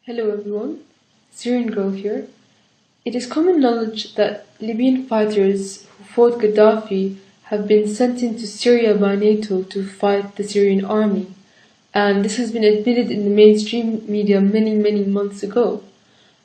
Hello everyone, Syrian Girl here. It is common knowledge that Libyan fighters who fought Gaddafi have been sent into Syria by NATO to fight the Syrian army, and this has been admitted in the mainstream media many months ago.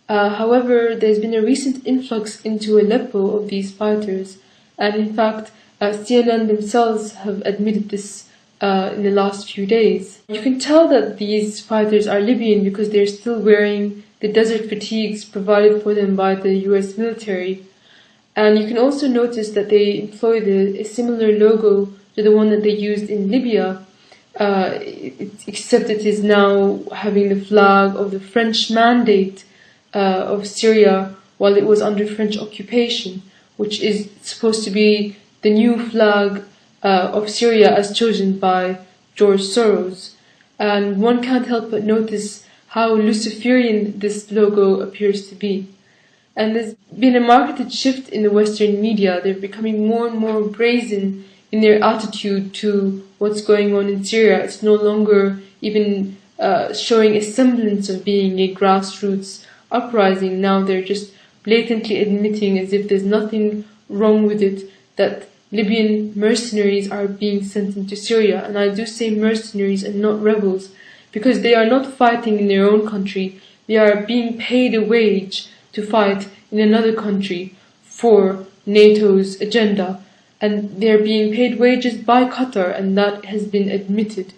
However, there's been a recent influx into Aleppo of these fighters, and in fact, CNN themselves have admitted this in the last few days. You can tell that these fighters are Libyan because they're still wearing the desert fatigues provided for them by the US military. And you can also notice that they employ a similar logo to the one that they used in Libya, except it is now having the flag of the French mandate of Syria while it was under French occupation, which is supposed to be the new flag of Syria as chosen by George Soros. And one can't help but notice how Luciferian this logo appears to be. And there's been a marketed shift in the Western media. They're becoming more and more brazen in their attitude to what's going on in Syria. It's no longer even showing a semblance of being a grassroots uprising. Now they're just blatantly admitting, as if there's nothing wrong with it, that Libyan mercenaries are being sent into Syria. And I do say mercenaries and not rebels, because they are not fighting in their own country. They are being paid a wage to fight in another country for NATO's agenda. And they're being paid wages by Qatar, and that has been admitted.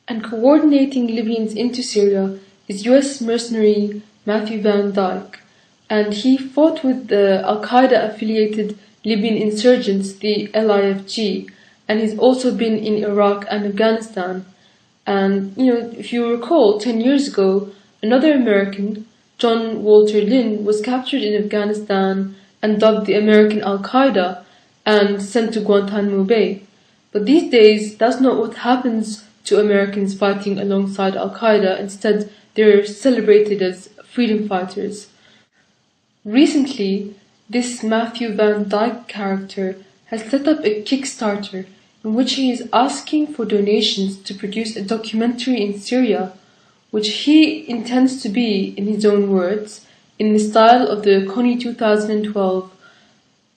And coordinating Libyans into Syria is US mercenary Matthew Van Dyke. And he fought with the Al-Qaeda affiliated Libyan insurgents, the LIFG, and he's also been in Iraq and Afghanistan. And, if you recall, 10 years ago, another American, John Walter Lynn, was captured in Afghanistan and dubbed the American Al-Qaeda and sent to Guantanamo Bay. But these days, that's not what happens to Americans fighting alongside Al-Qaeda. Instead, they're celebrated as freedom fighters. Recently, this Matthew Van Dyke character has set up a Kickstarter in which he is asking for donations to produce a documentary in Syria, which he intends to be, in his own words, in the style of the Connie 2012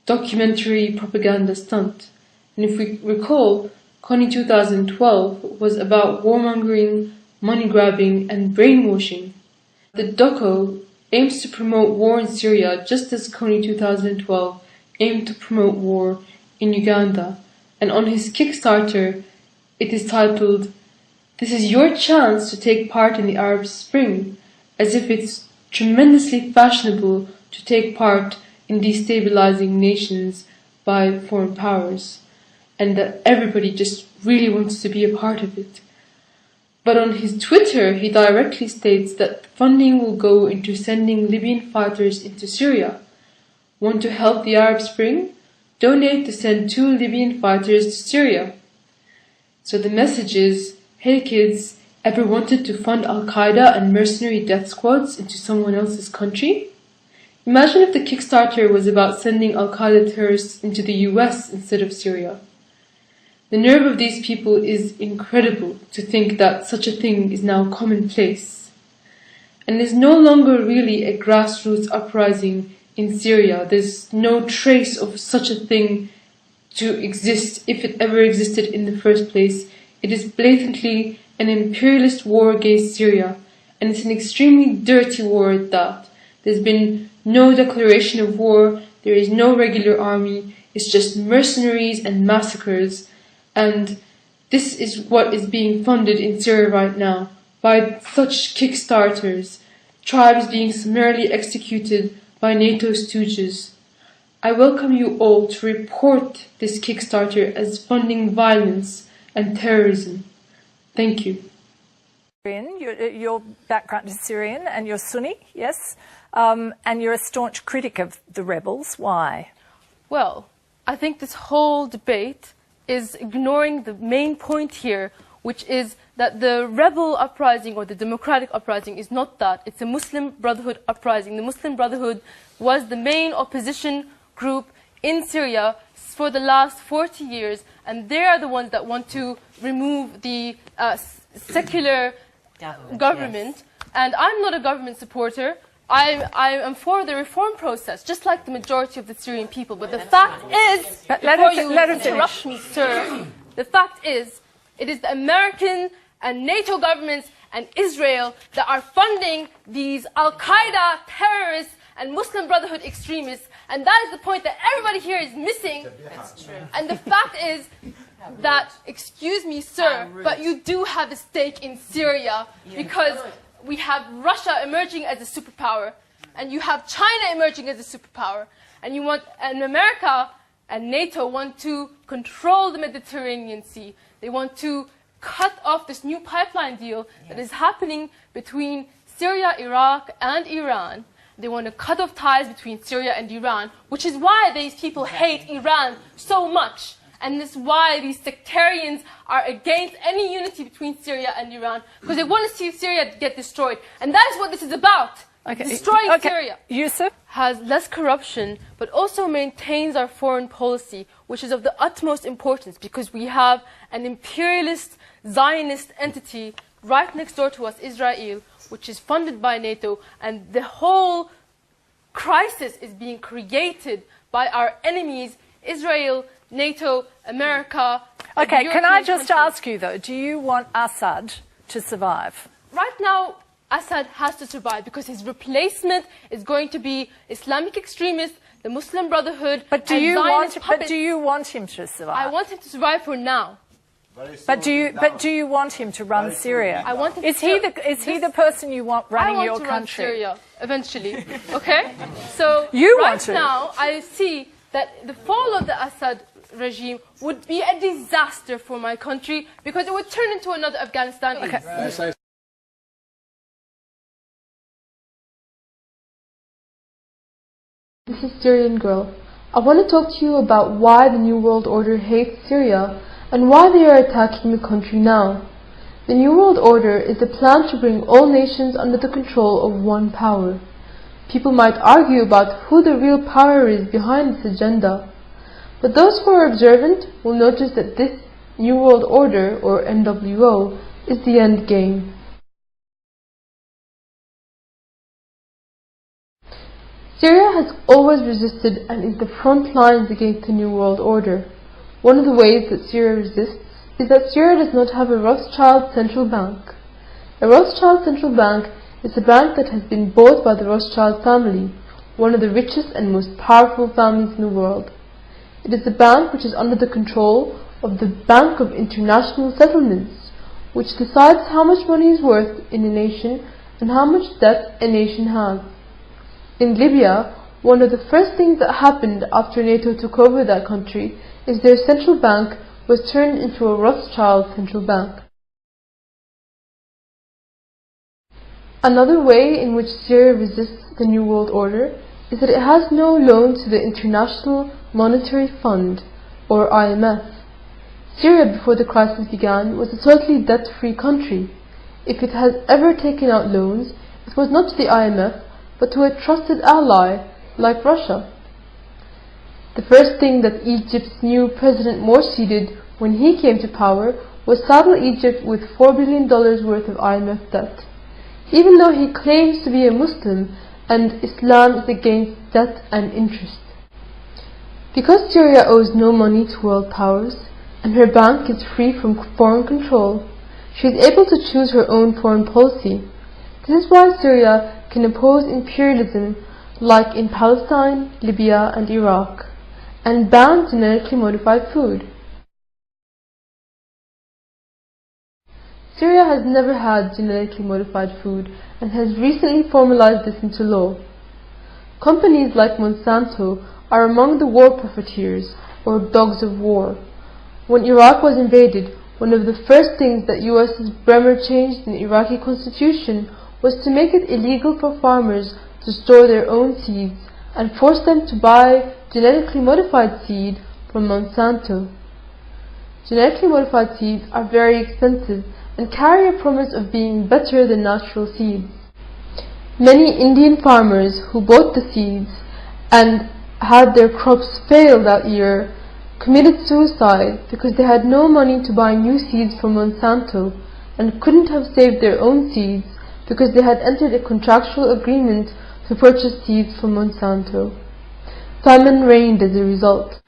documentary propaganda stunt. And if we recall, Connie 2012 was about warmongering, money grabbing and brainwashing. The doco aims to promote war in Syria just as Connie 2012 aimed to promote war in Uganda. And on his Kickstarter, it is titled, "This is your chance to take part in the Arab Spring," as if it's tremendously fashionable to take part in destabilizing nations by foreign powers, and that everybody just really wants to be a part of it. But on his Twitter, he directly states that funding will go into sending Libyan fighters into Syria. Want to help the Arab Spring? Donate to send 2 Libyan fighters to Syria. So the message is, hey kids, ever wanted to fund Al-Qaeda and mercenary death squads into someone else's country? Imagine if the Kickstarter was about sending Al-Qaeda terrorists into the US instead of Syria. The nerve of these people is incredible, to think that such a thing is now commonplace. And is no longer really a grassroots uprising in Syria. There's no trace of such a thing to exist, if it ever existed in the first place. It is blatantly an imperialist war against Syria, and it's an extremely dirty war at that. There's been no declaration of war, there is no regular army, it's just mercenaries and massacres. And this is what is being funded in Syria right now, by such Kickstarters, tribes being summarily executed by NATO stooges. I welcome you all to report this Kickstarter as funding violence and terrorism. Thank you. Your background is Syrian and you're Sunni, yes? And you're a staunch critic of the rebels. Why? Well, I think this whole debate is ignoring the main point here, which is that the rebel uprising or the democratic uprising is not that. It's a Muslim Brotherhood uprising. The Muslim Brotherhood was the main opposition group in Syria for the last 40 years, and they are the ones that want to remove the secular government And I'm not a government supporter. I am for the reform process, just like the majority of the Syrian people. But the fact is, before you interrupt me, sir, the fact is, it is the American and NATO governments and Israel that are funding these Al-Qaeda terrorists and Muslim Brotherhood extremists. And that is the point that everybody here is missing. That's true. And the fact is that, excuse me, sir, but you do have a stake in Syria because we have Russia emerging as a superpower, and you have China emerging as a superpower, and America and NATO want to control the Mediterranean Sea. They want to cut off this new pipeline deal that is happening between Syria, Iraq, and Iran. They want to cut off ties between Syria and Iran, which is why these people hate Iran so much. And this is why these sectarians are against any unity between Syria and Iran, because they want to see Syria get destroyed. And that is what this is about, destroying Syria. Yusuf? Has less corruption, but also maintains our foreign policy, which is of the utmost importance, because we have an imperialist, Zionist entity right next door to us, Israel, which is funded by NATO, and the whole crisis is being created by our enemies, Israel, NATO, America. Okay, can I just ask you though, do you want Assad to survive? Right now, Assad has to survive because his replacement is going to be Islamic extremists, the Muslim Brotherhood, but do you want him to survive? I want him to survive for now. But do you want him to run Syria? I want him is he the person you want running your country? I want to run Syria eventually. Okay? So now I see that the fall of the Assad regime would be a disaster for my country because it would turn into another Afghanistan. Okay. This is Syrian Girl. I want to talk to you about why the New World Order hates Syria and why they are attacking the country now. The New World Order is a plan to bring all nations under the control of one power. People might argue about who the real power is behind this agenda, but those who are observant will notice that this New World Order, or NWO, is the end game. Syria has always resisted and is the front lines against the New World Order. One of the ways that Syria resists is that Syria does not have a Rothschild central bank. A Rothschild central bank is a bank that has been bought by the Rothschild family, one of the richest and most powerful families in the world. It is a bank which is under the control of the Bank of International Settlements, which decides how much money is worth in a nation and how much debt a nation has. In Libya, one of the first things that happened after NATO took over that country is their central bank was turned into a Rothschild central bank. Another way in which Syria resists the New World Order is that it has no loan to the International Monetary Fund, or IMF. Syria, before the crisis began, was a totally debt-free country. If it has ever taken out loans, it was not to the IMF, but to a trusted ally, like Russia. The first thing that Egypt's new President Morsi did when he came to power was saddle Egypt with $4 billion worth of IMF debt, even though he claims to be a Muslim and Islam is against debt and interest. Because Syria owes no money to world powers, and her bank is free from foreign control, she is able to choose her own foreign policy. This is why Syria can oppose imperialism like in Palestine, Libya and Iraq, and ban genetically modified food. Syria has never had genetically modified food and has recently formalized this into law. Companies like Monsanto are among the war profiteers, or dogs of war. When Iraq was invaded, one of the first things that US's Bremer changed in the Iraqi constitution was to make it illegal for farmers to store their own seeds and force them to buy genetically modified seed from Monsanto. Genetically modified seeds are very expensive and carry a promise of being better than natural seeds. Many Indian farmers who bought the seeds and had their crops fail that year committed suicide because they had no money to buy new seeds from Monsanto and couldn't have saved their own seeds because they had entered a contractual agreement to purchase seeds from Monsanto. Famine reigned as a result.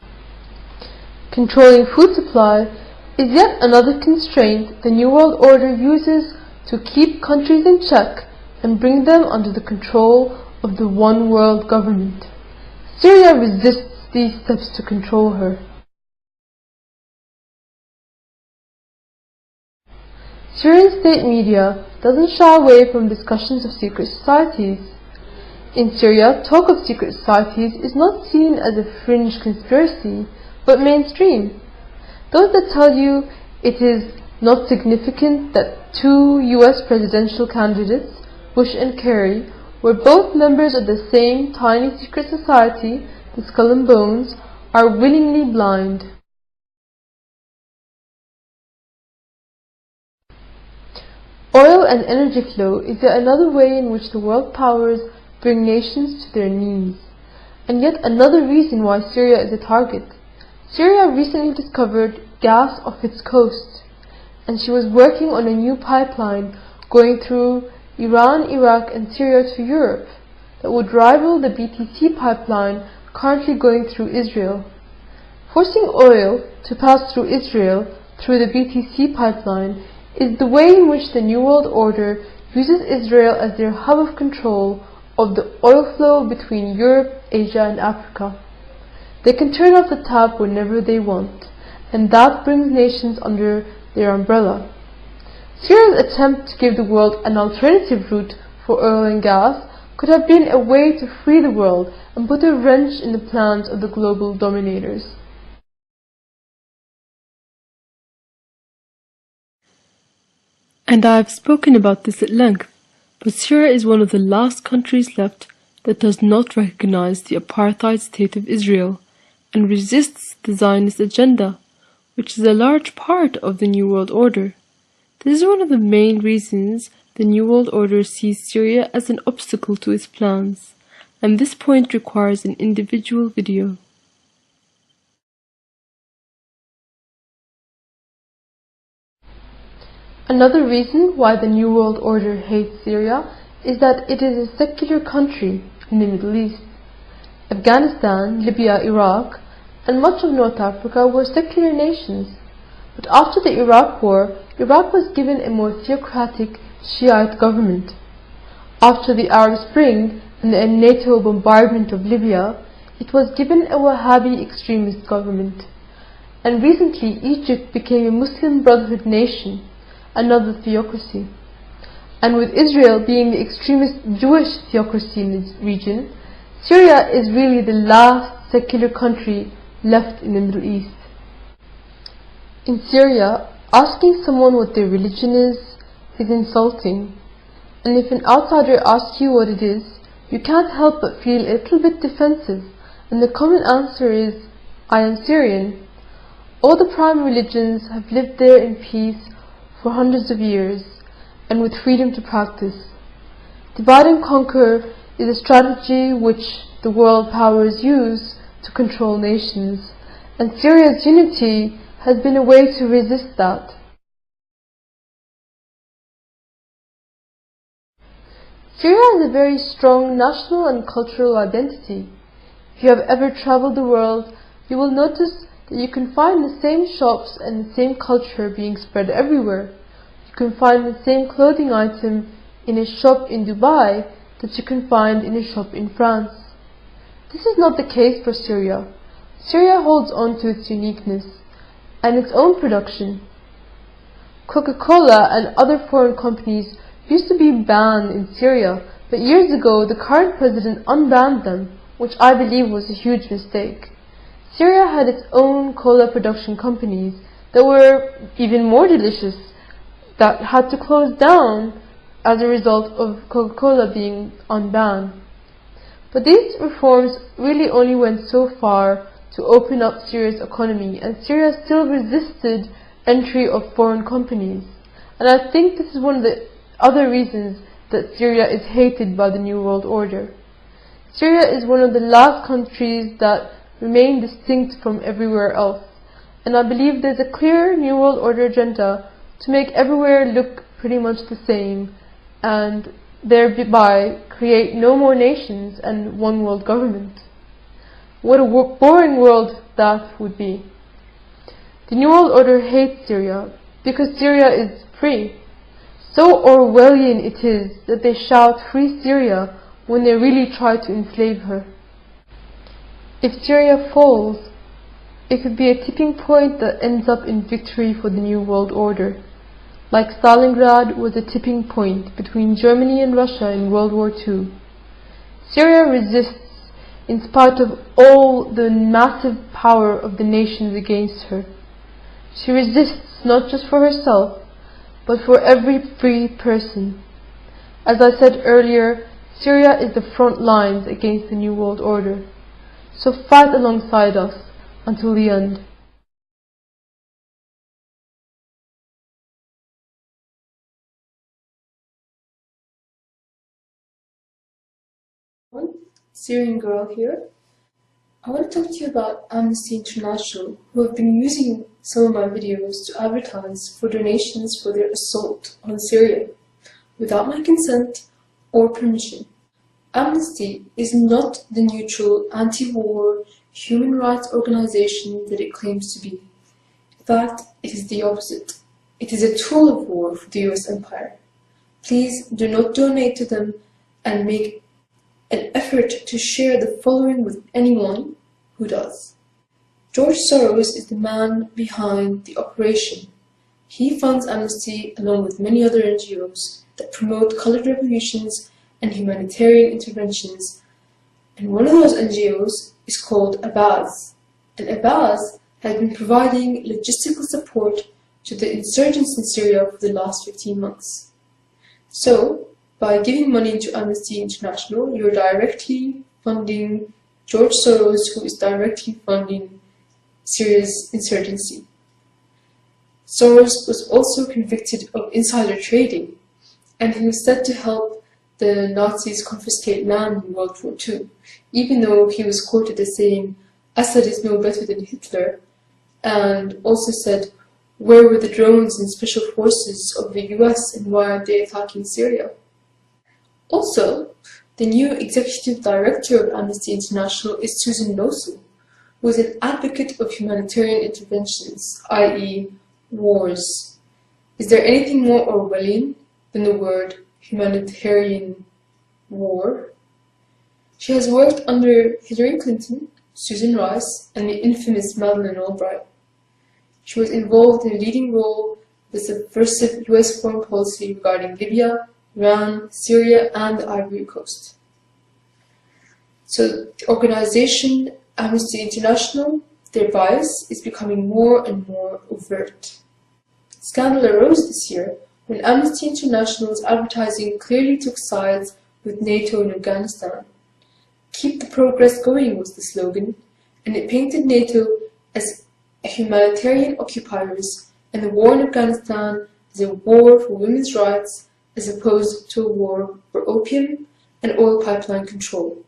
Controlling food supply is yet another constraint the New World Order uses to keep countries in check and bring them under the control of the one world government. Syria resists these steps to control her. Syrian state media doesn't shy away from discussions of secret societies. In Syria, talk of secret societies is not seen as a fringe conspiracy, but mainstream. Those that tell you it is not significant that two US presidential candidates, Bush and Kerry, were both members of the same tiny secret society, the Skull and Bones, are willingly blind. Oil and energy flow is yet another way in which the world powers bring nations to their knees, and yet another reason why Syria is a target. Syria recently discovered gas off its coast, and she was working on a new pipeline going through Iran, Iraq and Syria to Europe that would rival the BTC pipeline currently going through Israel. Forcing oil to pass through Israel through the BTC pipeline is the way in which the New World Order uses Israel as their hub of control of the oil flow between Europe, Asia and Africa. They can turn off the tap whenever they want, and that brings nations under their umbrella. Syria's attempt to give the world an alternative route for oil and gas could have been a way to free the world and put a wrench in the plans of the global dominators. And I have spoken about this at length, but Syria is one of the last countries left that does not recognize the apartheid state of Israel and resists the Zionist agenda, which is a large part of the New World Order. This is one of the main reasons the New World Order sees Syria as an obstacle to its plans, and this point requires an individual video. Another reason why the New World Order hates Syria is that it is a secular country in the Middle East. Afghanistan, Libya, Iraq, and much of North Africa were secular nations. But after the Iraq War, Iraq was given a more theocratic Shiite government. After the Arab Spring and the NATO bombardment of Libya, it was given a Wahhabi extremist government. And recently Egypt became a Muslim Brotherhood nation, another theocracy. And with Israel being the extremist Jewish theocracy in this region, Syria is really the last secular country left in the Middle East. In Syria, asking someone what their religion is insulting, and if an outsider asks you what it is, you can't help but feel a little bit defensive, and the common answer is, I am Syrian. All the prime religions have lived there in peace for hundreds of years, and with freedom to practice. Divide and conquer is a strategy which the world powers use to control nations, and Syria's unity has been a way to resist that. Syria has a very strong national and cultural identity. If you have ever traveled the world, you will notice that you can find the same shops and the same culture being spread everywhere. You can find the same clothing item in a shop in Dubai that you can find in a shop in France. This is not the case for Syria. Syria holds on to its uniqueness and its own production. Coca-Cola and other foreign companies used to be banned in Syria, but years ago the current president unbanned them, which I believe was a huge mistake. Syria had its own cola production companies that were even more delicious, that had to close down as a result of Coca-Cola being unbanned. But these reforms really only went so far to open up Syria's economy, and Syria still resisted entry of foreign companies. And I think this is one of the other reasons that Syria is hated by the New World Order. Syria is one of the last countries that remain distinct from everywhere else, and I believe there's a clear New World Order agenda to make everywhere look pretty much the same, and thereby create no more nations and one world government. What a boring world that would be. The New World Order hates Syria because Syria is free. So Orwellian it is that they shout "Free Syria" when they really try to enslave her. If Syria falls, it could be a tipping point that ends up in victory for the New World Order, like Stalingrad was a tipping point between Germany and Russia in World War II. Syria resists in spite of all the massive power of the nations against her. She resists not just for herself, but for every free person. As I said earlier, Syria is the front lines against the New World Order. So fight alongside us until the end. Syrian Girl here. I want to talk to you about Amnesty International, who have been using some of my videos to advertise for donations for their assault on Syria, without my consent or permission. Amnesty is not the neutral, anti-war, human rights organization that it claims to be. In fact, it is the opposite. It is a tool of war for the US empire. Please do not donate to them and make an effort to share the following with anyone who does. George Soros is the man behind the operation. He funds Amnesty along with many other NGOs that promote colored revolutions and humanitarian interventions, and one of those NGOs is called Abaz, and Abaz has been providing logistical support to the insurgents in Syria for the last 15 months. So, by giving money to Amnesty International, you're directly funding George Soros, who is directly funding Syria's insurgency. Soros was also convicted of insider trading, and he was said to help the Nazis confiscate land in World War II, even though he was quoted as saying, "Assad is no better than Hitler," and also said, "Where were the drones and special forces of the US and why aren't they attacking Syria?" Also, the new executive director of Amnesty International is Susan Nosu, who is an advocate of humanitarian interventions, i.e. wars. Is there anything more Orwellian than the word humanitarian war? She has worked under Hillary Clinton, Susan Rice, and the infamous Madeleine Albright. She was involved in a leading role with the subversive US foreign policy regarding Libya, Iran, Syria, and the Ivory Coast. So the organization Amnesty International, their bias is becoming more and more overt. Scandal arose this year when Amnesty International's advertising clearly took sides with NATO in Afghanistan. "Keep the progress going" was the slogan, and it painted NATO as a humanitarian occupiers and the war in Afghanistan as a war for women's rights as opposed to a war for opium and oil pipeline control.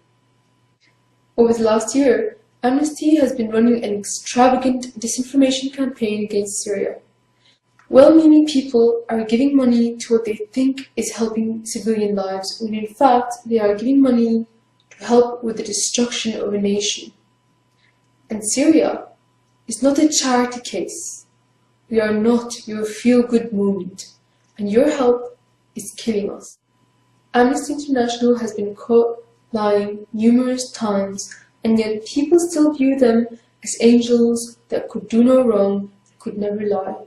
Over the last year, Amnesty has been running an extravagant disinformation campaign against Syria. Well-meaning people are giving money to what they think is helping civilian lives, when in fact they are giving money to help with the destruction of a nation. And Syria is not a charity case. We are not your feel-good movement, and your help is killing us. Amnesty International has been caught lying numerous times, and yet people still view them as angels that could do no wrong, that could never lie.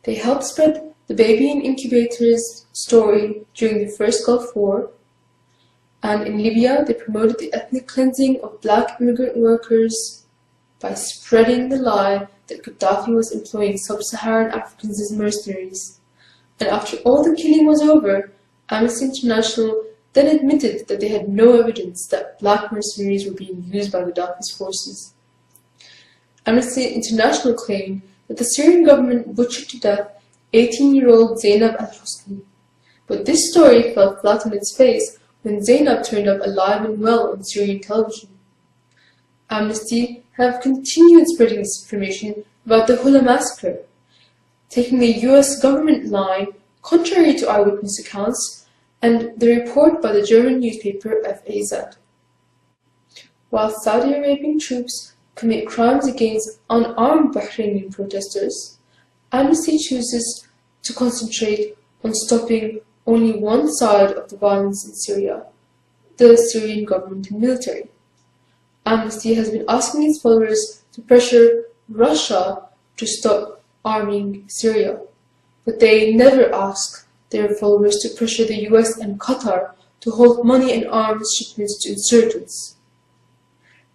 They helped spread the baby in incubators story during the first Gulf War, and in Libya they promoted the ethnic cleansing of black immigrant workers by spreading the lie that Gaddafi was employing sub-Saharan Africans as mercenaries. And after all the killing was over, Amnesty International then admitted that they had no evidence that black mercenaries were being used by Gaddafi's forces. Amnesty International claimed that the Syrian government butchered to death 18-year-old Zainab al-Husni. But this story fell flat on its face when Zainab turned up alive and well on Syrian television. Amnesty have continued spreading this information about the Hula massacre, taking the US government line, contrary to eyewitness accounts, and the report by the German newspaper FAZ. While Saudi Arabian troops commit crimes against unarmed Bahraini protesters, Amnesty chooses to concentrate on stopping only one side of the violence in Syria, the Syrian government and military. Amnesty has been asking its followers to pressure Russia to stop arming Syria, but they never ask their followers to pressure the US and Qatar to halt money and arms shipments to insurgents.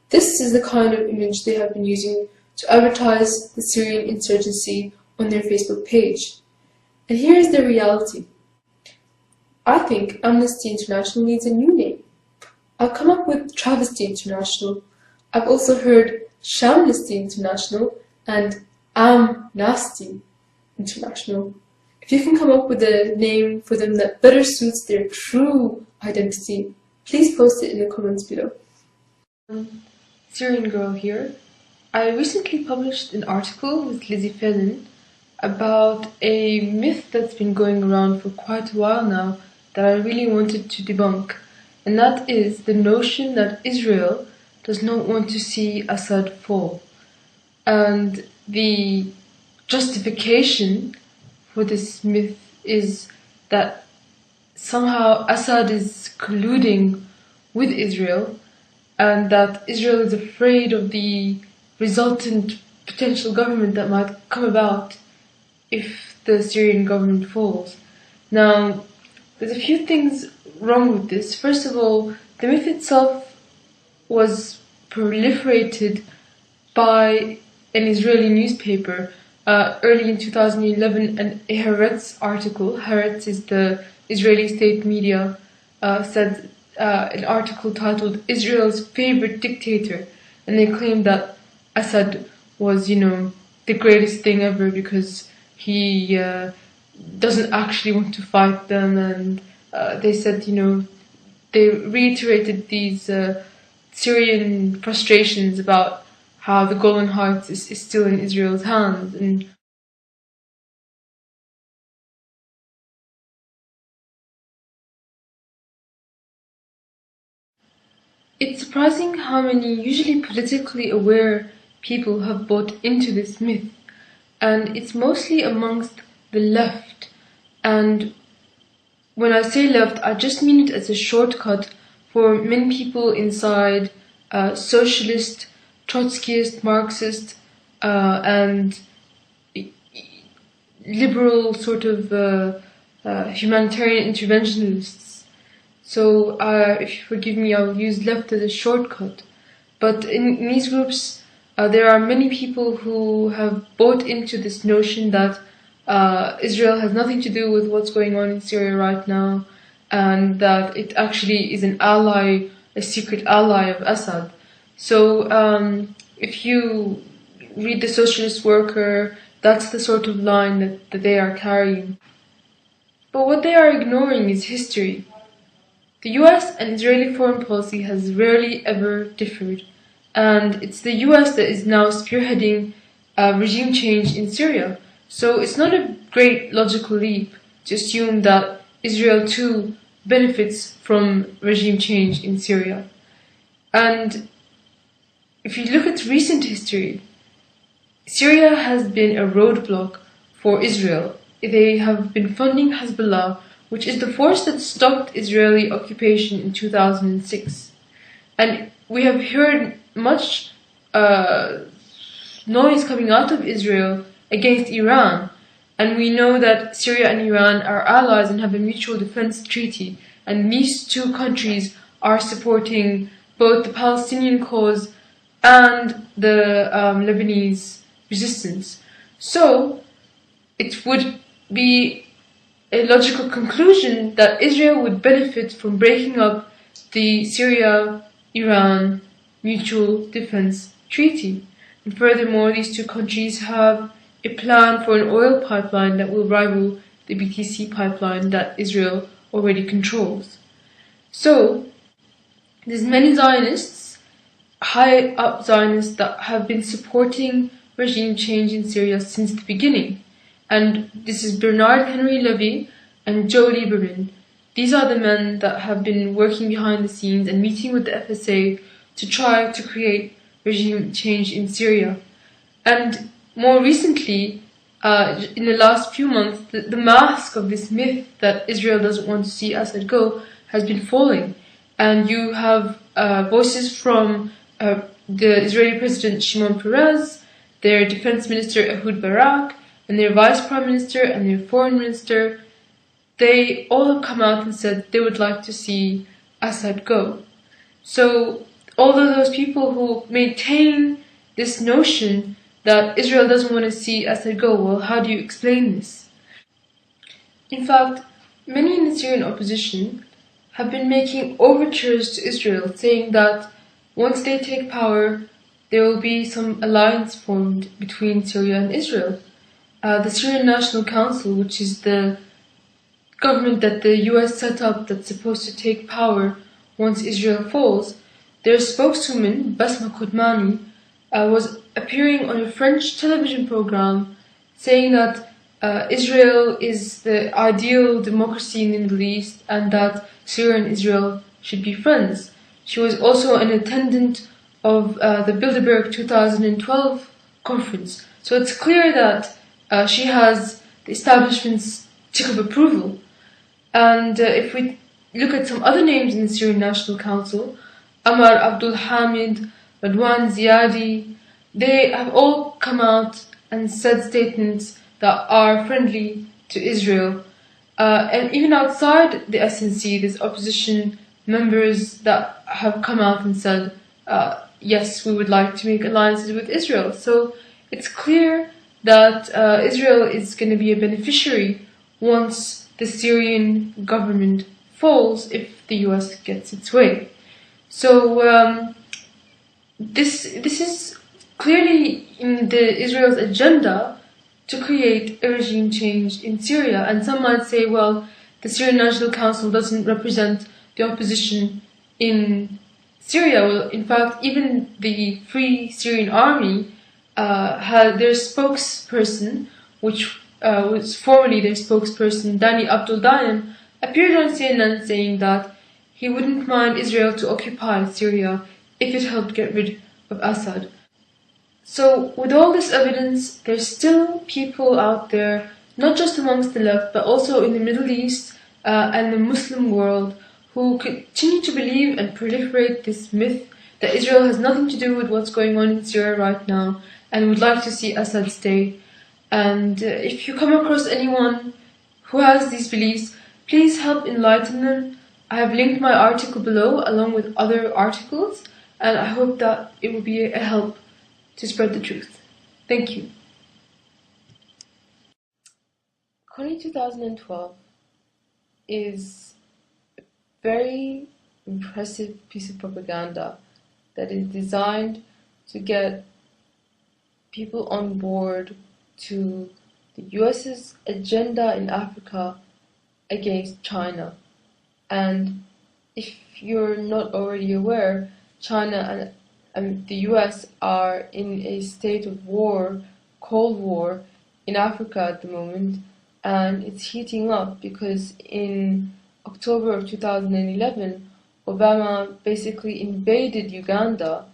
This is the kind of image they have been using to advertise the Syrian insurgency on their Facebook page. And here is the reality. I think Amnesty International needs a new name. I've come up with Travesty International. I've also heard Shamnesty International and Amnesty International. If you can come up with a name for them that better suits their true identity, please post it in the comments below. Syrian Girl here. I recently published an article with Lizzie Fallon about a myth that's been going around for quite a while now that I really wanted to debunk, and that is the notion that Israel does not want to see Assad fall. And the justification for this myth is that somehow Assad is colluding with Israel, and that Israel is afraid of the resultant potential government that might come about if the Syrian government falls. Now, there's a few things wrong with this. First of all, the myth itself was proliferated by an Israeli newspaper early in 2011, and a Haaretz article, Haaretz is the Israeli state media, said an article titled Israel's favorite dictator, and they claimed that Assad was, the greatest thing ever because he doesn't actually want to fight them, and they said, they reiterated these Syrian frustrations about how the Golan Heights is still in Israel's hands. And it's surprising how many usually politically aware people have bought into this myth, and it's mostly amongst the left. And when I say left, I just mean it as a shortcut for many people inside socialist, Trotskyist, Marxist, and liberal sort of humanitarian interventionists. So if you forgive me, I'll use left as a shortcut. But in these groups, there are many people who have bought into this notion that Israel has nothing to do with what's going on in Syria right now, and that it actually is an ally, a secret ally of Assad. So if you read The Socialist Worker, that's the sort of line that they are carrying. But what they are ignoring is history. The US and Israeli foreign policy has rarely ever differed, and it's the US that is now spearheading regime change in Syria. So it's not a great logical leap to assume that Israel too benefits from regime change in Syria. And if you look at recent history, Syria has been a roadblock for Israel. They have been funding Hezbollah, which is the force that stopped Israeli occupation in 2006. And we have heard much noise coming out of Israel against Iran. And we know that Syria and Iran are allies and have a mutual defense treaty. And these two countries are supporting both the Palestinian cause and the Lebanese resistance. So it would be a logical conclusion that Israel would benefit from breaking up the Syria-Iran mutual defense treaty. And furthermore, these two countries have a plan for an oil pipeline that will rival the BTC pipeline that Israel already controls. So there's many Zionists, high up Zionists, that have been supporting regime change in Syria since the beginning. And this is Bernard Henry Levy and Joe Lieberman. these are the men that have been working behind the scenes and meeting with the FSA to try to create regime change in Syria. And more recently, in the last few months, the mask of this myth that Israel doesn't want to see Assad go has been falling. And you have voices from the Israeli President Shimon Peres, their Defense Minister Ehud Barak, and their Vice Prime Minister and their Foreign Minister. They all have come out and said they would like to see Assad go. So, although those people who maintain this notion that Israel doesn't want to see Assad go, well, how do you explain this? In fact, many in the Syrian opposition have been making overtures to Israel, saying that once they take power, there will be some alliance formed between Syria and Israel. The Syrian National Council, which is the government that the US set up that's supposed to take power once Israel falls, their spokeswoman, Basma Khudmani, was appearing on a French television program saying that Israel is the ideal democracy in the Middle East and that Syria and Israel should be friends. She was also an attendant of the Bilderberg 2012 conference. So it's clear that she has the establishment's tick of approval. And if we look at some other names in the Syrian National Council, Amar Abdul Hamid, Radwan Ziadi, they have all come out and said statements that are friendly to Israel. And even outside the SNC, there's opposition members that have come out and said, yes, we would like to make alliances with Israel. So it's clear that Israel is going to be a beneficiary once the Syrian government falls, if the US gets its way. So this is clearly in Israel's agenda to create a regime change in Syria. And some might say, well, the Syrian National Council doesn't represent the opposition in Syria. Well, in fact, even the Free Syrian Army had their spokesperson, which was formerly their spokesperson, Dani Abdul Dayan, appeared on CNN saying that he wouldn't mind Israel to occupy Syria if it helped get rid of Assad. So, with all this evidence, there's still people out there, not just amongst the left, but also in the Middle East and the Muslim world, who continue to believe and proliferate this myth that Israel has nothing to do with what's going on in Syria right now and would like to see Assad stay. And if you come across anyone who has these beliefs, please help enlighten them. I have linked my article below along with other articles, and I hope that it will be a help to spread the truth. Thank you. Connie 2012 is a very impressive piece of propaganda that is designed to get people on board to the US's agenda in Africa against China. And if you're not already aware, China and the US are in a state of war, Cold War, in Africa at the moment, and it's heating up because in October of 2011, Obama basically invaded Uganda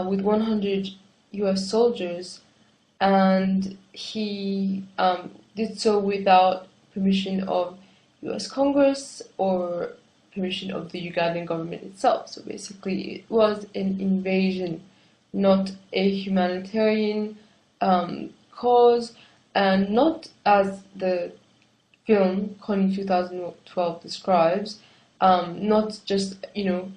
with 100 US soldiers, and he did so without permission of US Congress or permission of the Ugandan government itself. So basically it was an invasion, not a humanitarian cause, and not as the film Connie 2012 describes, not just,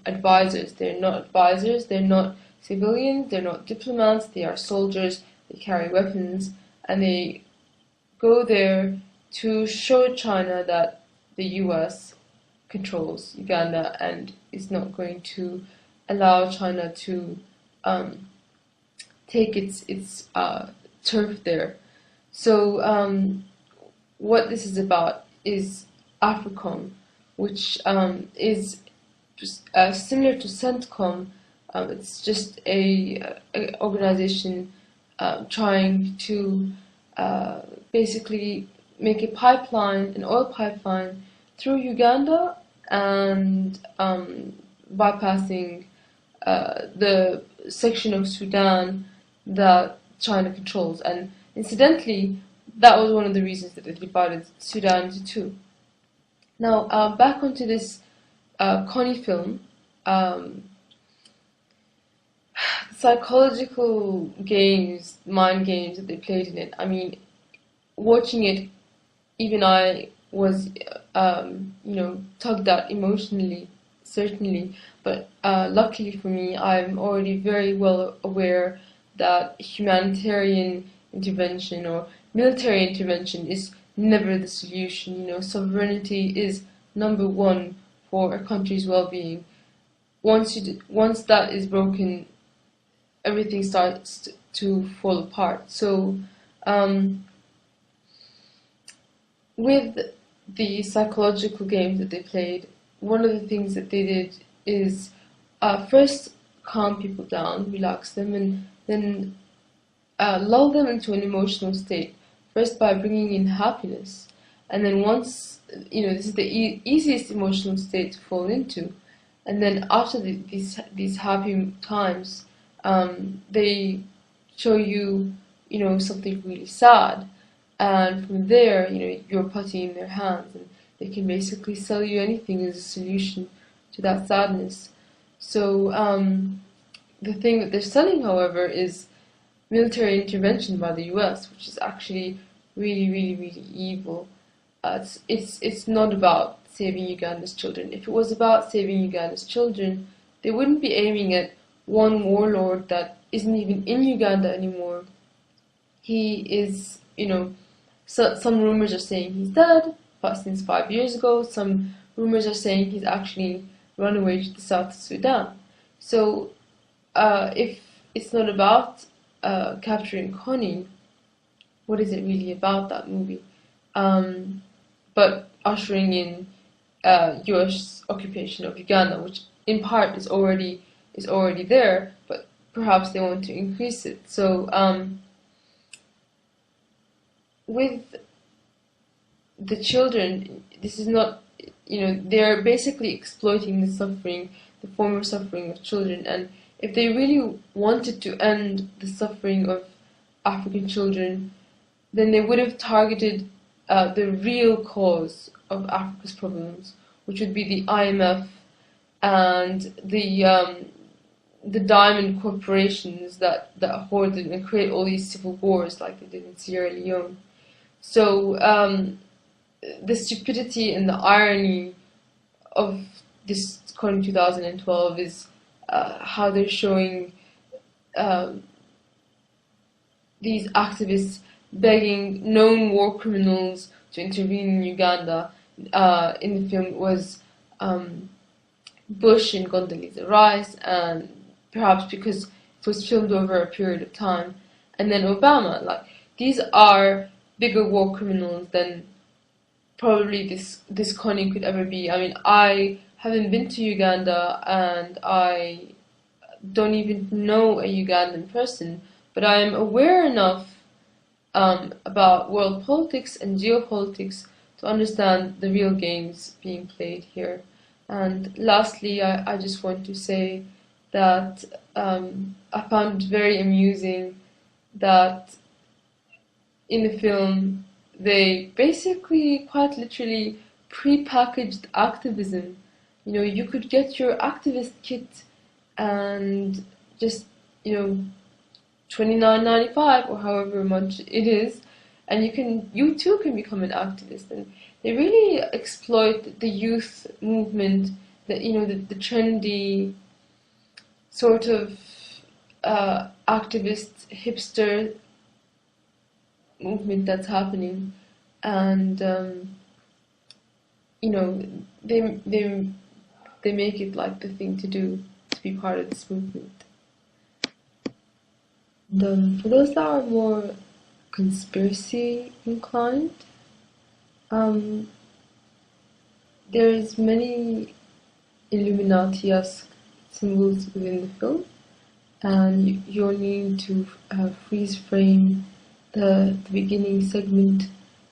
advisors. They're not advisors, they're not civilians, they're not diplomats, they are soldiers, they carry weapons, and they go there to show China that the US controls Uganda and is not going to allow China to take its turf there. So what this is about is AFRICOM, which is similar to CENTCOM. It's just a organization trying to basically make a pipeline, an oil pipeline, through Uganda and bypassing the section of Sudan that China controls. And incidentally, that was one of the reasons that it divided Sudan into two. Now, back onto this Connie film. Psychological games, mind games that they played in it. I mean, watching it, even I was, tugged at emotionally, certainly. But luckily for me, I'm already very well aware that humanitarian intervention or military intervention is never the solution. Sovereignty is number one for a country's well-being. Once that is broken, everything starts to fall apart. So, with the psychological games that they played, one of the things that they did is first calm people down, relax them, and then lull them into an emotional state. First by bringing in happiness, and then once this is the easiest emotional state to fall into, and then after these happy times, they show you something really sad, and from there you're putty in their hands, and they can basically sell you anything as a solution to that sadness. So the thing that they're selling, however, is military intervention by the US, which is actually really, really, really evil. It's not about saving Uganda's children. If it was about saving Uganda's children, they wouldn't be aiming at one warlord that isn't even in Uganda anymore. He is, some rumors are saying he's dead, but since 5 years ago, some rumors are saying he's actually run away to the South Sudan. So, if it's not about capturing Connie, what is it really about, that movie? But ushering in US occupation of Uganda, which in part is already there, but perhaps they want to increase it. So with the children, this is not, they're basically exploiting the former suffering of children. And if they really wanted to end the suffering of African children, then they would have targeted the real cause of Africa's problems, which would be the IMF and the diamond corporations that hoard and create all these civil wars like they did in Sierra Leone. So the stupidity and the irony of this Connie 2012 is how they're showing these activists begging known war criminals to intervene in Uganda. In the film was Bush and Condoleezza Rice, and perhaps because it was filmed over a period of time, and then Obama. Like, these are bigger war criminals than probably this Connie could ever be. I mean, I haven't been to Uganda, and I don't even know a Ugandan person, but I am aware enough about world politics and geopolitics to understand the real games being played here. And lastly, I just want to say that I found it very amusing that in the film they basically quite literally pre-packaged activism. You could get your activist kit and just, $29.95 or however much it is, and you too can become an activist. And they really exploit the youth movement, the trendy sort of activist hipster movement that's happening, and they make it like the thing to do to be part of this movement. For those that are more conspiracy inclined, there's many Illuminati-esque symbols within the film, and you only need to freeze frame the beginning segment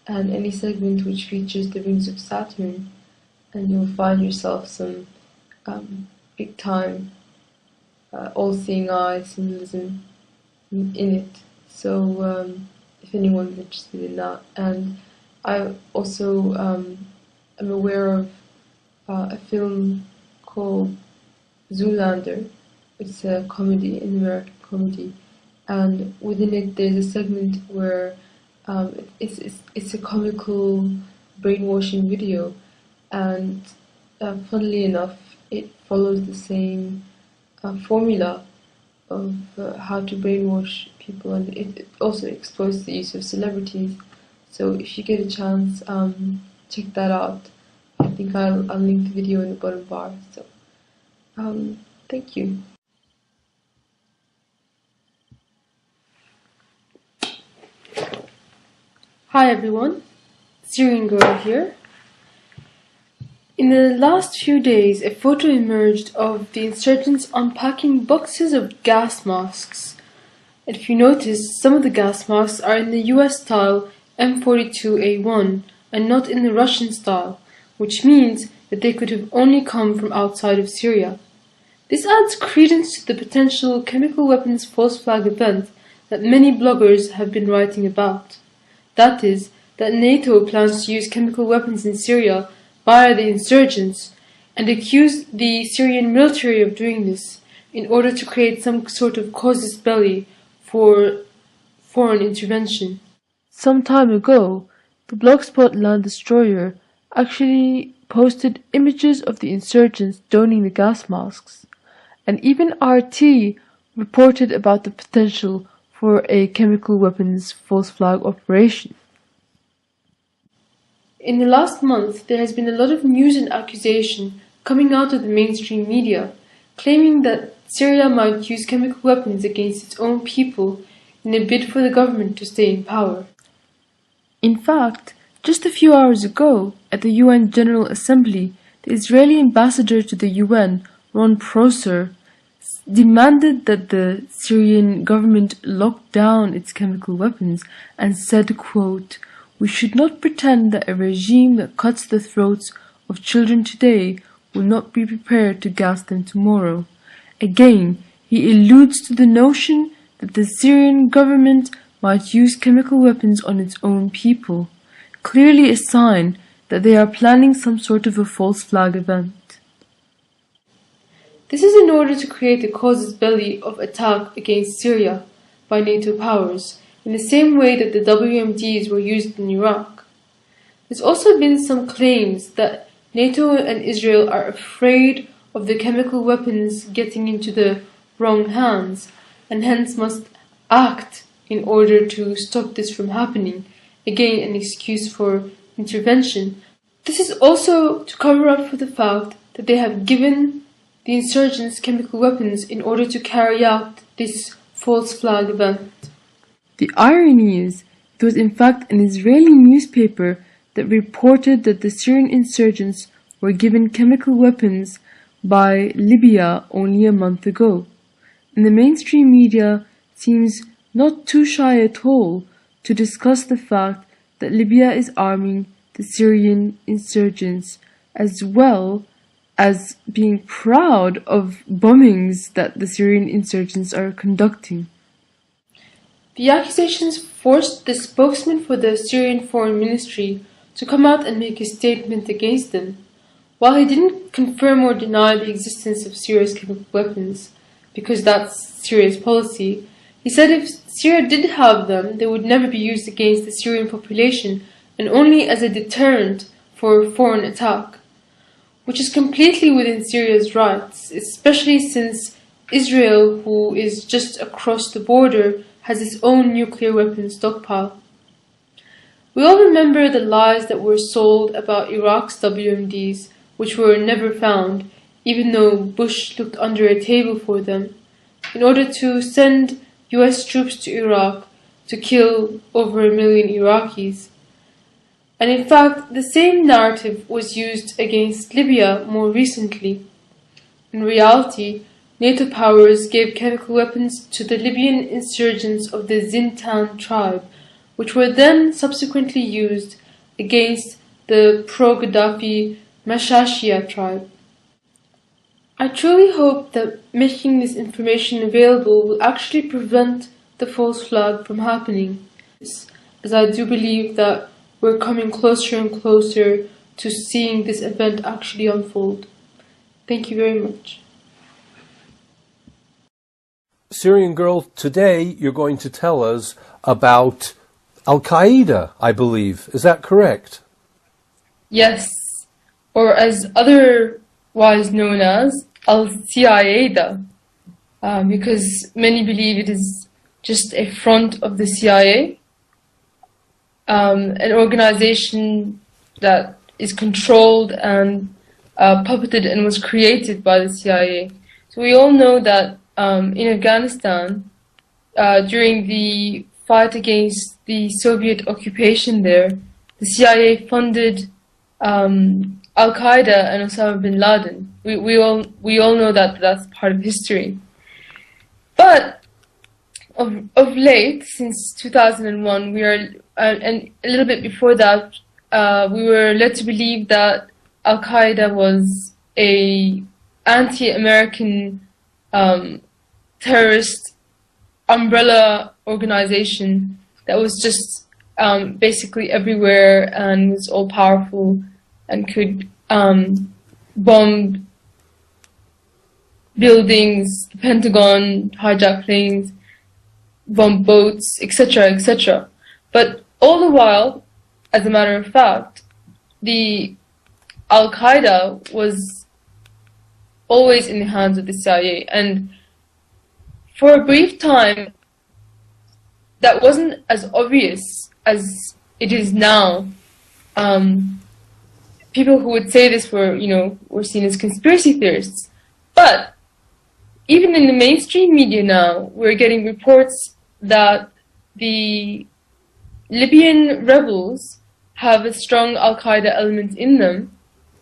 and any segment which features the rings of Saturn, and you'll find yourself some big time all-seeing eye symbolism in it. So if anyone's interested in that. And I also am aware of a film called Zoolander. It's a comedy, an American comedy, and within it there's a segment where it's a comical brainwashing video, and funnily enough it follows the same formula of how to brainwash people, and it also exploits the use of celebrities. So if you get a chance, check that out. I think I'll link the video in the bottom bar. So thank you. Hi everyone, Syrian Girl here. In the last few days, a photo emerged of the insurgents unpacking boxes of gas masks. And if you notice, some of the gas masks are in the US style M42A1 and not in the Russian style, which means that they could have only come from outside of Syria. This adds credence to the potential chemical weapons false flag event that many bloggers have been writing about. That is, that NATO plans to use chemical weapons in Syria via the insurgents and accuse the Syrian military of doing this in order to create some sort of casus belli for foreign intervention. Some time ago, the Blogspot Land Destroyer actually posted images of the insurgents donning the gas masks, and even RT reported about the potential for a chemical weapons false flag operation. In the last month, there has been a lot of news and accusation coming out of the mainstream media, claiming that Syria might use chemical weapons against its own people in a bid for the government to stay in power. In fact, just a few hours ago, at the UN General Assembly, the Israeli ambassador to the UN, Ron Prosser, demanded that the Syrian government lock down its chemical weapons and said, quote, "We should not pretend that a regime that cuts the throats of children today will not be prepared to gas them tomorrow." Again, he alludes to the notion that the Syrian government might use chemical weapons on its own people, clearly a sign that they are planning some sort of a false flag event. This is in order to create a casus belli of attack against Syria by NATO powers, in the same way that the WMDs were used in Iraq. There's also been some claims that NATO and Israel are afraid of the chemical weapons getting into the wrong hands, and hence must act in order to stop this from happening, again an excuse for intervention. This is also to cover up for the fact that they have given the insurgents chemical weapons in order to carry out this false flag event. The irony is, it was in fact an Israeli newspaper that reported that the Syrian insurgents were given chemical weapons by Libya only a month ago. And the mainstream media seems not too shy at all to discuss the fact that Libya is arming the Syrian insurgents, as well as being proud of bombings that the Syrian insurgents are conducting. The accusations forced the spokesman for the Syrian Foreign Ministry to come out and make a statement against them. While he didn't confirm or deny the existence of Syria's chemical weapons, because that's Syria's policy, he said if Syria did have them, they would never be used against the Syrian population and only as a deterrent for foreign attack, which is completely within Syria's rights, especially since Israel, who is just across the border, has its own nuclear weapons stockpile. We all remember the lies that were sold about Iraq's WMDs, which were never found, even though Bush looked under a table for them, in order to send US troops to Iraq to kill over 1 million Iraqis. And in fact, the same narrative was used against Libya more recently. In reality, NATO powers gave chemical weapons to the Libyan insurgents of the Zintan tribe, which were then subsequently used against the pro-Gaddafi Mashashia tribe. I truly hope that making this information available will actually prevent the false flag from happening, as I do believe that we're coming closer and closer to seeing this event actually unfold. Thank you very much. Syrian Girl, today you're going to tell us about Al-Qaeda, I believe. Is that correct? Yes, or as otherwise known as Al-Qaeda, because many believe it is just a front of the CIA, an organization that is controlled and puppeted and was created by the CIA. So we all know that in Afghanistan, during the fight against the Soviet occupation there, the CIA funded Al-Qaeda and Osama bin Laden. We all know that that's part of history. But of late, since 2001, we are, and a little bit before that, we were led to believe that Al-Qaeda was a anti-American terrorist umbrella organization that was just basically everywhere and was all powerful and could bomb buildings, the Pentagon, hijack planes, bomb boats, etc., etc. But all the while, as a matter of fact, the Al-Qaeda was always in the hands of the CIA, and for a brief time, that wasn't as obvious as it is now. People who would say this were seen as conspiracy theorists. But even in the mainstream media now, we're getting reports that the Libyan rebels have a strong Al-Qaeda element in them.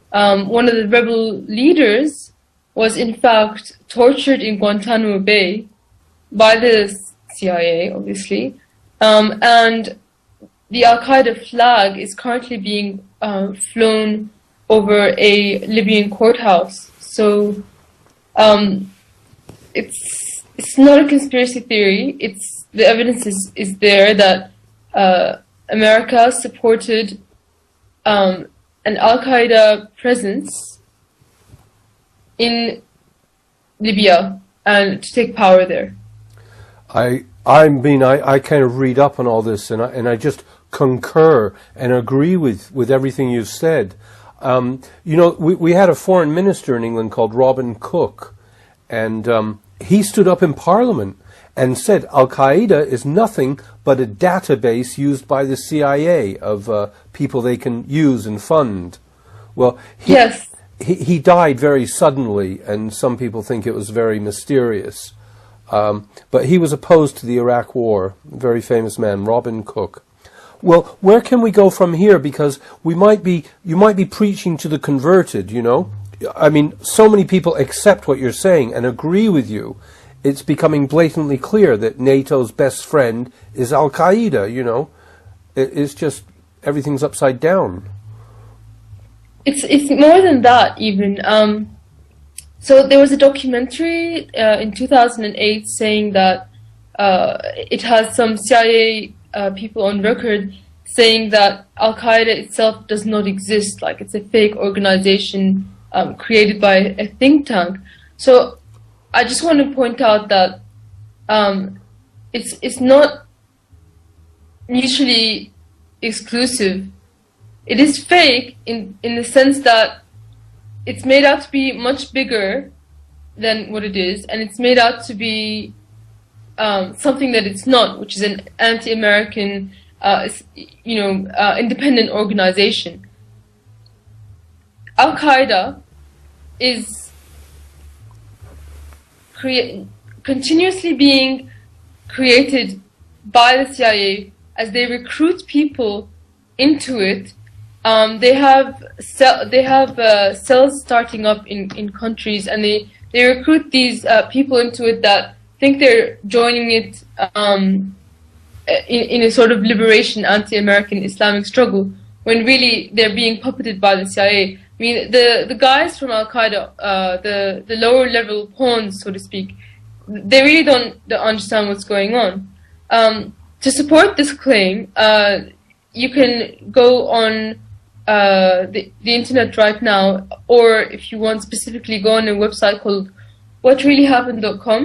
One of the rebel leaders was in fact tortured in Guantanamo Bay by the CIA, obviously, and the Al-Qaeda flag is currently being flown over a Libyan courthouse. So it's not a conspiracy theory. The evidence is there that America supported an Al-Qaeda presence in Libya and to take power there. I kind of read up on all this, and I just concur and agree with everything you've said. We had a foreign minister in England called Robin Cook, and he stood up in Parliament and said Al-Qaeda is nothing but a database used by the CIA of people they can use and fund. Well, yes. He died very suddenly, and some people think it was very mysterious. But he was opposed to the Iraq War, a very famous man, Robin Cook. Well, where can we go from here? Because you might be preaching to the converted, you know. I mean, so many people accept what you're saying and agree with you. It's becoming blatantly clear that NATO's best friend is Al-Qaeda, you know. It's just, everything's upside down. It's more than that, even. So there was a documentary in 2008 saying that it has some CIA people on record saying that Al-Qaeda itself does not exist, like it's a fake organization created by a think tank. So I just want to point out that it's not mutually exclusive. It is fake in the sense that it's made out to be much bigger than what it is, and it's made out to be something that it's not, which is an anti-American, independent organization. Al-Qaeda is continuously being created by the CIA as they recruit people into it. They have cells starting up in countries, and they recruit these people into it that think they're joining it in a sort of liberation, anti-American Islamic struggle, when really they're being puppeted by the CIA. mean, the guys from Al-Qaeda, the lower level pawns, so to speak, they really don't understand what's going on. To support this claim, you can go on the internet right now, or if you want specifically, go on a website called whatreallyhappened.com,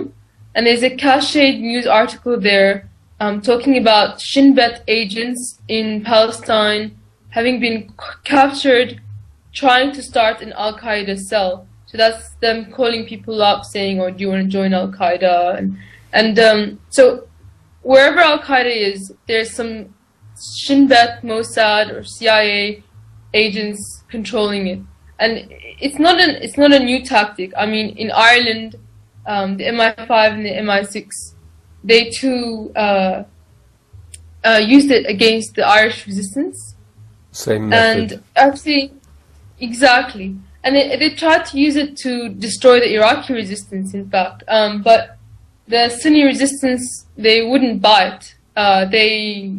and there's a cached news article there talking about Shin Bet agents in Palestine having been captured trying to start an Al-Qaeda cell. So that's them calling people up saying, "Oh, do you want to join Al-Qaeda?" And so wherever Al-Qaeda is, there's some Shin Bet, Mossad, or CIA agents controlling it. And it's not a new tactic. I mean, in Ireland, the MI5 and the MI6, they too used it against the Irish resistance. Same method. And actually, exactly. And they tried to use it to destroy the Iraqi resistance, in fact. But the Sunni resistance, they wouldn't bite. They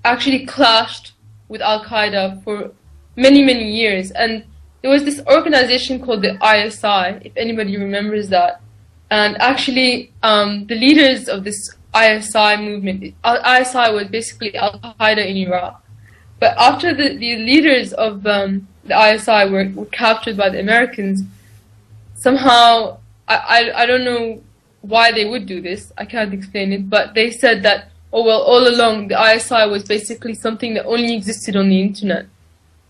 actually clashed with Al-Qaeda for many, many years. And there was this organization called the ISI, if anybody remembers that. And actually, the leaders of this ISI movement, ISI was basically Al-Qaeda in Iraq. But after the leaders of the ISI were captured by the Americans, somehow, I don't know why they would do this, I can't explain it, but they said that, oh well, all along the ISI was basically something that only existed on the internet.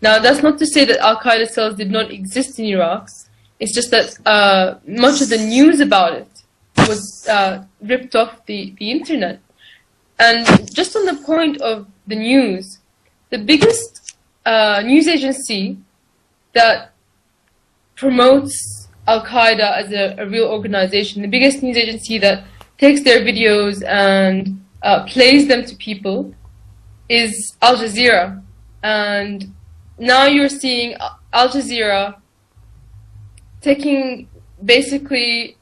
Now, that's not to say that Al-Qaeda cells did not exist in Iraq. It's just that much of the news about it was ripped off the internet. And just on the point of the news, the biggest news agency that promotes Al-Qaeda as a real organization, the biggest news agency that takes their videos and plays them to people, is Al Jazeera. And now you're seeing Al Jazeera taking basically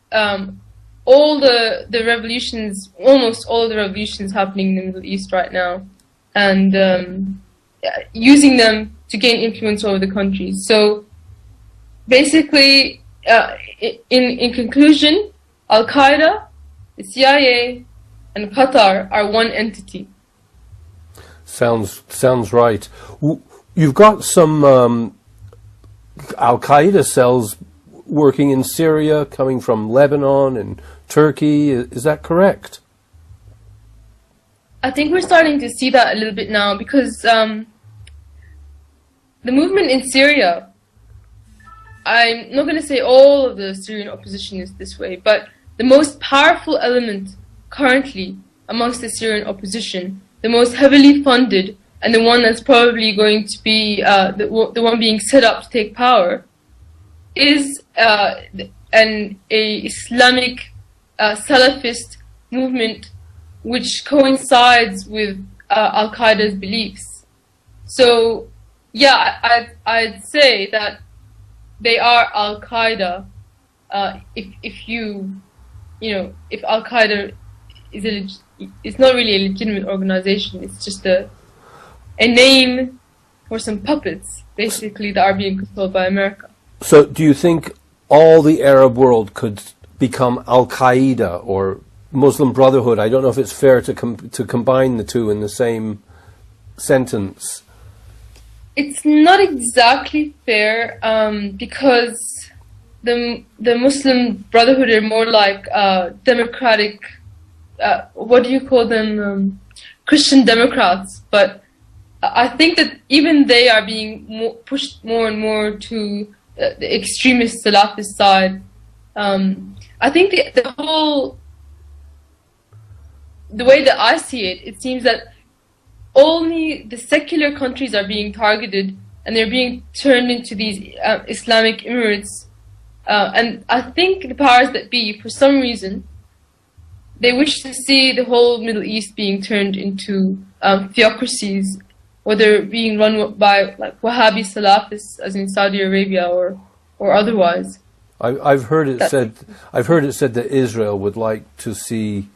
all the revolutions, almost all the revolutions happening in the Middle East right now, and using them to gain influence over the countries. So basically, in conclusion, Al-Qaeda, the CIA, and Qatar are one entity. Sounds right. You've got some Al-Qaeda cells working in Syria, coming from Lebanon and Turkey. Is that correct? I think we're starting to see that a little bit now, because the movement in Syria, I'm not going to say all of the Syrian opposition is this way, but the most powerful element currently amongst the Syrian opposition, the most heavily funded, and the one that's probably going to be the one being set up to take power, is a Islamic Salafist movement which coincides with Al-Qaeda's beliefs. So, yeah, I'd say that they are Al-Qaeda. If Al-Qaeda is not really a legitimate organization, it's just a name for some puppets, basically, that are being controlled by America. So, do you think all the Arab world could become Al-Qaeda or Muslim Brotherhood? I don't know if it's fair to combine the two in the same sentence. It's not exactly fair, because the Muslim Brotherhood are more like democratic, what do you call them, Christian Democrats, but I think that even they are being pushed more and more to the extremist Salafist side. I think the way that I see it, it seems that only the secular countries are being targeted, and they're being turned into these Islamic Emirates. And I think the powers that be, for some reason, they wish to see the whole Middle East being turned into theocracies, whether being run by like Wahhabi Salafists, as in Saudi Arabia, or otherwise. I've heard it said that Israel would like to see,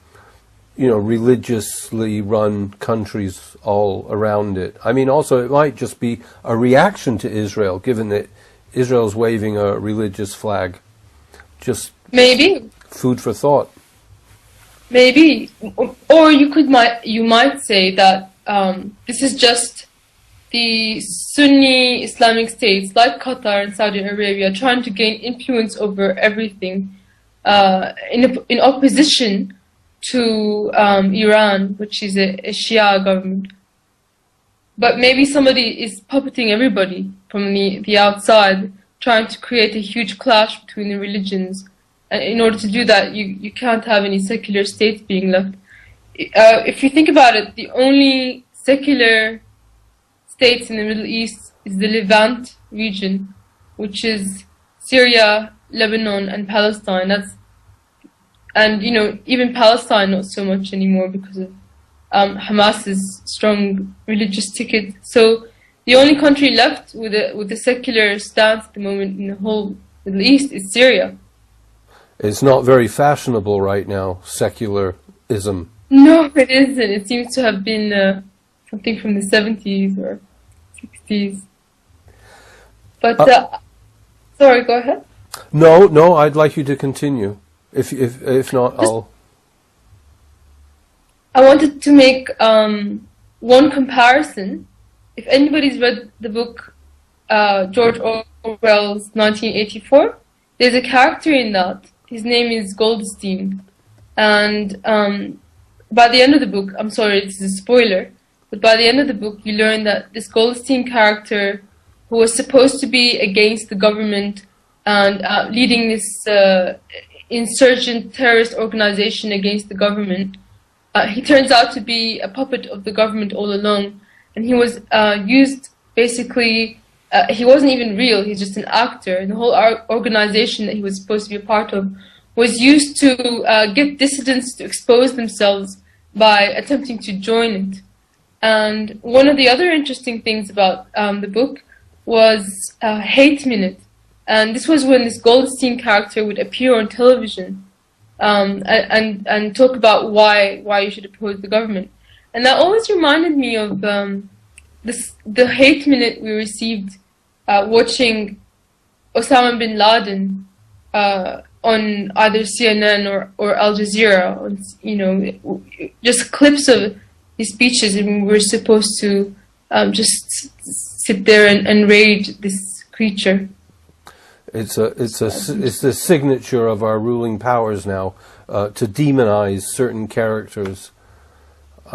religiously run countries all around it. I mean, also it might just be a reaction to Israel, given that Israel's waving a religious flag. Just Maybe. food for thought. Maybe, or you might say that this is just the Sunni Islamic states like Qatar and Saudi Arabia trying to gain influence over everything in opposition to Iran, which is a Shia government. But maybe somebody is puppeting everybody from the outside, trying to create a huge clash between the religions. And in order to do that, you can't have any secular states being left. If you think about it, the only secular states in the Middle East is the Levant region, which is Syria, Lebanon, and Palestine. And even Palestine not so much anymore because of Hamas's strong religious ticket. So the only country left with a secular stance at the moment in the whole Middle East is Syria. It's not very fashionable right now, secularism. No, it isn't. It seems to have been something from the 70s or 60s. But, sorry, go ahead. No, I'd like you to continue. If not, I wanted to make one comparison. If anybody's read the book George Orwell's 1984, there's a character in that. His name is Goldstein. And by the end of the book, I'm sorry, this is a spoiler, but by the end of the book, you learn that this Goldstein character, who was supposed to be against the government and leading this insurgent terrorist organization against the government, he turns out to be a puppet of the government all along. And he was used, basically, he wasn't even real, he's just an actor. And the whole organization that he was supposed to be a part of was used to get dissidents to expose themselves by attempting to join it. And one of the other interesting things about the book was Hate Minute. And this was when this Goldstein character would appear on television and talk about why you should oppose the government. And that always reminded me of the hate minute we received watching Osama bin Laden on either CNN or Al Jazeera, just clips of his speeches, and we were supposed to just sit there and rage this creature. It's the signature of our ruling powers now to demonize certain characters.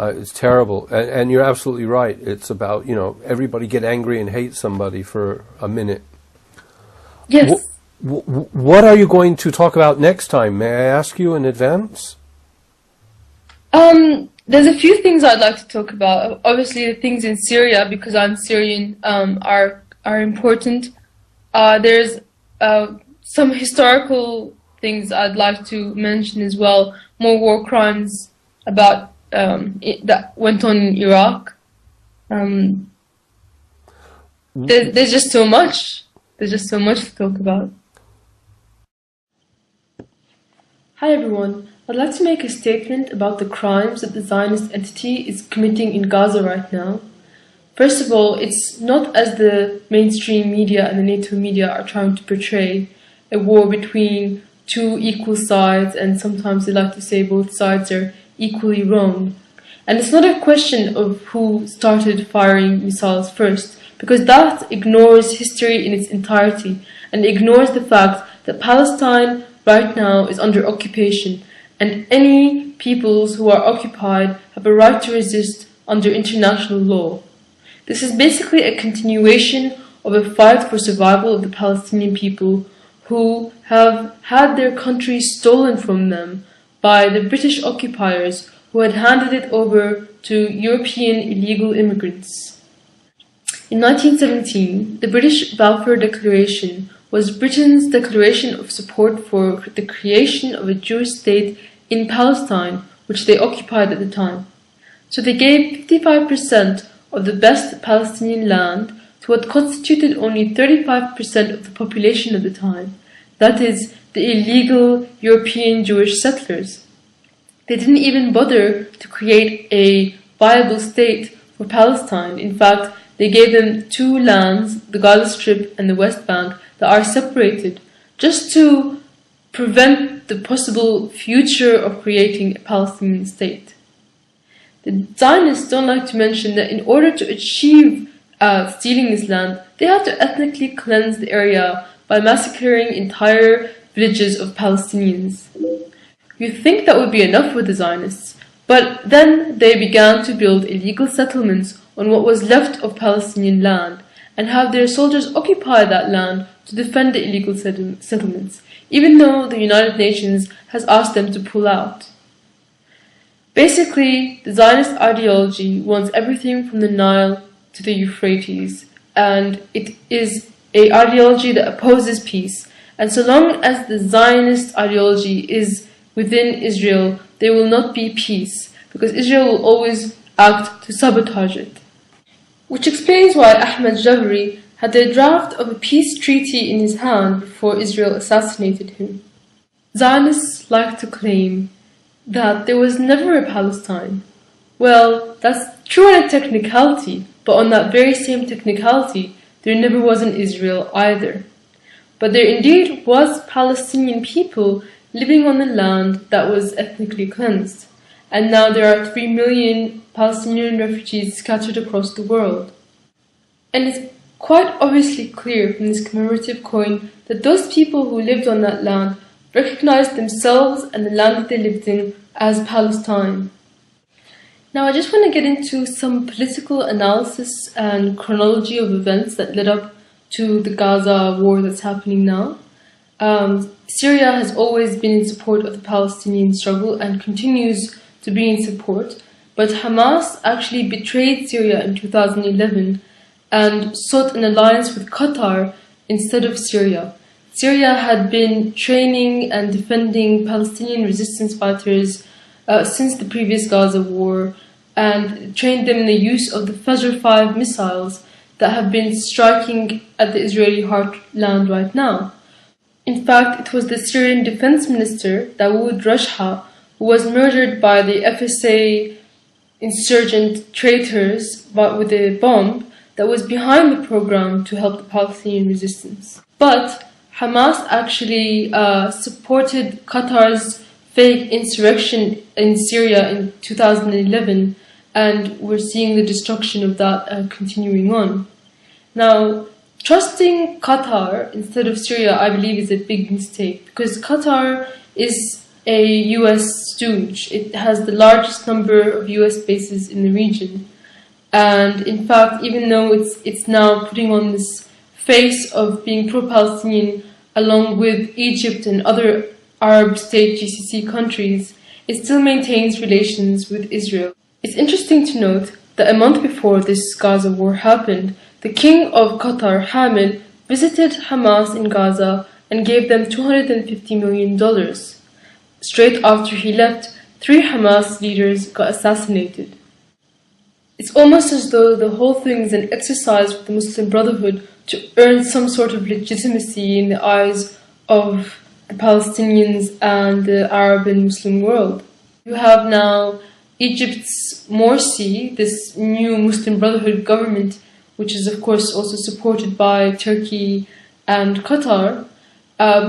It's terrible, and you're absolutely right. It's about everybody get angry and hate somebody for a minute. Yes. What are you going to talk about next time? May I ask you in advance? There's a few things I'd like to talk about. Obviously, the things in Syria, because I'm Syrian, are important. There's some historical things I'd like to mention as well. More war crimes about that went on in Iraq. There's just so much. There's just so much to talk about. Hi everyone, I'd like to make a statement about the crimes that the Zionist entity is committing in Gaza right now. First of all, it's not as the mainstream media and the NATO media are trying to portray, a war between two equal sides, and sometimes they like to say both sides are equally wrong. And it's not a question of who started firing missiles first, because that ignores history in its entirety and ignores the fact that Palestine right now is under occupation, and any peoples who are occupied have a right to resist under international law. This is basically a continuation of a fight for survival of the Palestinian people who have had their country stolen from them by the British occupiers who had handed it over to European illegal immigrants. In 1917, the British Balfour Declaration was Britain's declaration of support for the creation of a Jewish state in Palestine, which they occupied at the time. So they gave 55% of the best Palestinian land to what constituted only 35% of the population at the time, that is, the illegal European Jewish settlers. They didn't even bother to create a viable state for Palestine. In fact, they gave them two lands, the Gaza Strip and the West Bank, that are separated, just to prevent the possible future of creating a Palestinian state. The Zionists don't like to mention that in order to achieve stealing this land, they have to ethnically cleanse the area by massacring entire villages of Palestinians. You'd think that would be enough for the Zionists, but then they began to build illegal settlements on what was left of Palestinian land and have their soldiers occupy that land to defend the illegal settlements, even though the United Nations has asked them to pull out. Basically, the Zionist ideology wants everything from the Nile to the Euphrates, and it is an ideology that opposes peace. And so long as the Zionist ideology is within Israel, there will not be peace, because Israel will always act to sabotage it. Which explains why Ahmed Jabri had a draft of a peace treaty in his hand before Israel assassinated him. Zionists like to claim that there was never a Palestine. Well, that's true on a technicality, but on that very same technicality, there never was an Israel either. But there indeed was Palestinian people living on the land that was ethnically cleansed, and now there are 3 million Palestinian refugees scattered across the world. And it's quite obviously clear from this commemorative coin that those people who lived on that land recognized themselves and the land that they lived in as Palestine. Now I just want to get into some political analysis and chronology of events that led up to the Gaza war that's happening now. Syria has always been in support of the Palestinian struggle and continues to be in support, but Hamas actually betrayed Syria in 2011 and sought an alliance with Qatar instead of Syria. Syria had been training and defending Palestinian resistance fighters since the previous Gaza war and trained them in the use of the Fajr 5 missiles that have been striking at the Israeli heartland right now. In fact, it was the Syrian defense minister, Dawood Rashha, who was murdered by the FSA insurgent traitors with a bomb that was behind the program to help the Palestinian resistance. But Hamas actually supported Qatar's fake insurrection in Syria in 2011, and we're seeing the destruction of that continuing on. Now, trusting Qatar instead of Syria, I believe, is a big mistake, because Qatar is a US stooge. It has the largest number of US bases in the region. And in fact, even though it's now putting on this face of being pro-Palestinian along with Egypt and other Arab state GCC countries, it still maintains relations with Israel. It's interesting to note that a month before this Gaza war happened, the king of Qatar, Hamid, visited Hamas in Gaza and gave them $250 million. Straight after he left, 3 Hamas leaders got assassinated. It's almost as though the whole thing is an exercise for the Muslim Brotherhood to earn some sort of legitimacy in the eyes of the Palestinians and the Arab and Muslim world. You have now Egypt's Morsi, this new Muslim Brotherhood government, which is of course also supported by Turkey and Qatar.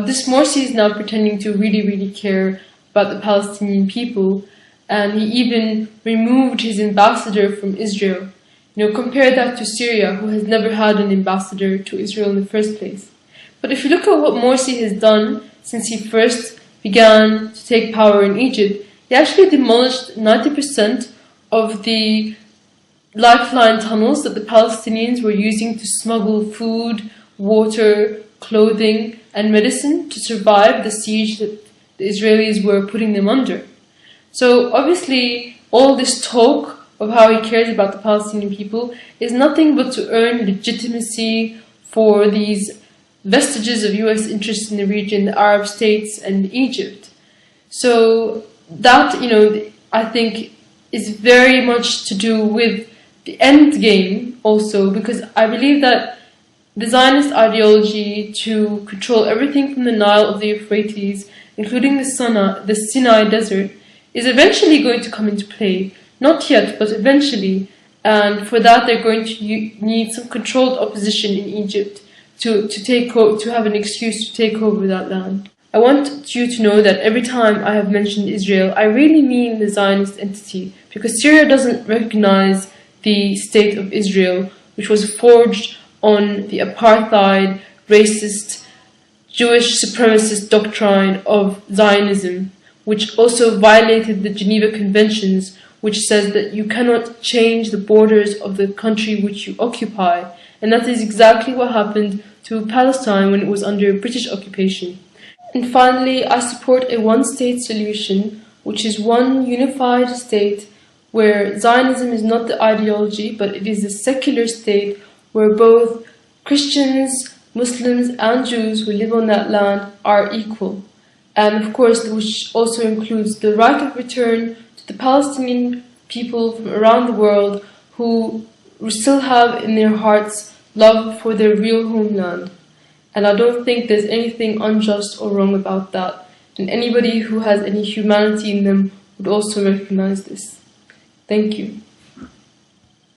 This Morsi is now pretending to really care about the Palestinian people, and he even removed his ambassador from Israel. Compare that to Syria, who has never had an ambassador to Israel in the first place. But if you look at what Morsi has done since he first began to take power in Egypt, he actually demolished 90% of the lifeline tunnels that the Palestinians were using to smuggle food, water, clothing, and medicine to survive the siege that the Israelis were putting them under. So obviously, all this talk of how he cares about the Palestinian people is nothing but to earn legitimacy for these vestiges of US interest in the region, the Arab states and Egypt. So that, I think is very much to do with the end game also, because I believe that the Zionist ideology to control everything from the Nile of the Euphrates, including the Sinai desert, is eventually going to come into play. Not yet, but eventually. And for that, they're going to need some controlled opposition in Egypt to have an excuse to take over that land. I want you to know that every time I have mentioned Israel, I really mean the Zionist entity, because Syria doesn't recognize the state of Israel, which was forged on the apartheid, racist, Jewish supremacist doctrine of Zionism, which also violated the Geneva Conventions, which says that you cannot change the borders of the country which you occupy. And that is exactly what happened to Palestine when it was under British occupation. And finally, I support a one-state solution, which is one unified state where Zionism is not the ideology, but it is a secular state where both Christians, Muslims and Jews who live on that land are equal. And of course, which also includes the right of return to the Palestinian people from around the world who still have in their hearts love for their real homeland. And I don't think there's anything unjust or wrong about that. And anybody who has any humanity in them would also recognize this. Thank you.